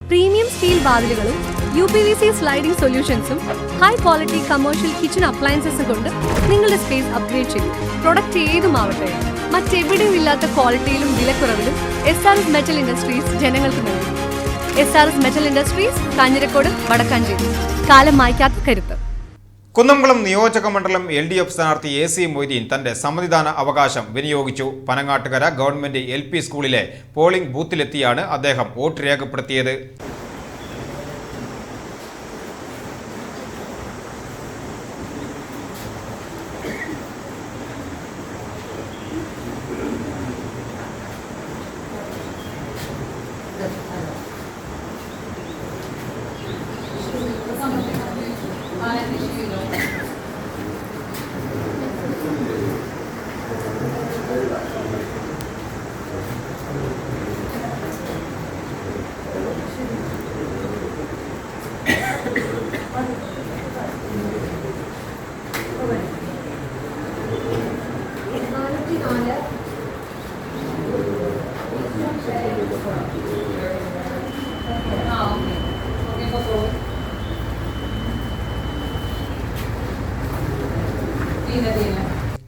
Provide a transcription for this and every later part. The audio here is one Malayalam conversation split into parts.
പ്രീമിയം സ്റ്റീൽ വാതിലുകളും UPVC സ്ലൈഡിംഗ് സൊല്യൂഷൻസും ഹൈ ക്വാളിറ്റി കമേഴ്ഷ്യൽ കിച്ചൺ അപ്ലയൻസസും കൊണ്ട് നിങ്ങളുടെ സ്പേസ് അപ്ഗ്രേഡ് ചെയ്യും. പ്രൊഡക്റ്റ് ഏതുമാവട്ടെ, മറ്റെവിടെയും ഇല്ലാത്ത ക്വാളിറ്റിയിലും വിലക്കുറവിലും SRS മെറ്റൽ ഇൻഡസ്ട്രീസ് ജനങ്ങൾക്ക് നൽകും. SRS metal industries, Kanjirakode, Vadakkanchery. കാലം മായ്ക്കാത്ത കരുത്ത്. കുന്നംകുളം നിയോജക മണ്ഡലം LDF സ്ഥാനാർത്ഥി AC മൊയ്തീൻ തന്റെ സമ്മതിദാന അവകാശം വിനിയോഗിച്ചു. പനങ്ങാട്ടുകര ഗവൺമെന്റ് LP സ്കൂളിലെ പോളിംഗ് ബൂത്തിലെത്തിയാണ് അദ്ദേഹം വോട്ട് രേഖപ്പെടുത്തിയത്.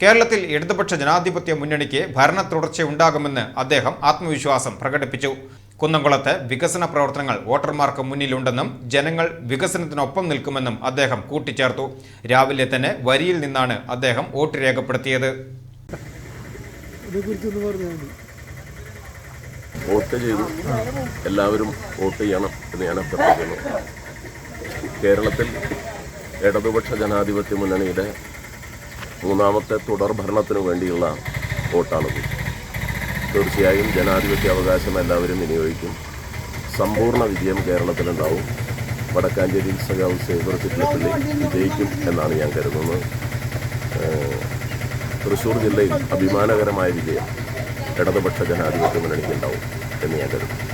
കേരളത്തിൽ ഇടതുപക്ഷ ജനാധിപത്യ മുന്നണിക്ക് ഭരണ തുടർച്ചയുണ്ടാകുമെന്ന് അദ്ദേഹം ആത്മവിശ്വാസം പ്രകടിപ്പിച്ചു. കുന്നംകുളത്ത് വികസന പ്രവർത്തനങ്ങൾ വോട്ടർമാർക്ക് മുന്നിലുണ്ടെന്നും ജനങ്ങൾ വികസനത്തിനൊപ്പം നിൽക്കുമെന്നും അദ്ദേഹം കൂട്ടിച്ചേർത്തു. രാവിലെ തന്നെ വരിയിൽ നിന്നാണ് അദ്ദേഹം വോട്ട് രേഖപ്പെടുത്തിയത്. വോട്ട് ചെയ്തു, എല്ലാവരും വോട്ട് ചെയ്യണം എന്ന് ഞാൻ അഭ്യർത്ഥിക്കുന്നു. കേരളത്തിൽ ഇടതുപക്ഷ ജനാധിപത്യ മുന്നണിയുടെ മൂന്നാമത്തെ തുടർ ഭരണത്തിനു വേണ്ടിയുള്ള വോട്ടാണിത്. തീർച്ചയായും ജനാധിപത്യ അവകാശം എല്ലാവരും വിനിയോഗിക്കും. സമ്പൂർണ്ണ വിജയം കേരളത്തിലുണ്ടാവും. വടക്കാഞ്ചേരി സഖാവ് സേവർ ചിറ്റലപ്പള്ളി വിജയിക്കും എന്നാണ് ഞാൻ കരുതുന്നത്. തൃശ്ശൂർ ജില്ലയിൽ അഭിമാനകരമായ വിജയം ഇടതുപക്ഷ ജനാധിപത്യ മുന്നണിക്ക് ഉണ്ടാവും എന്ന് ഞാൻ കരുതുന്നു.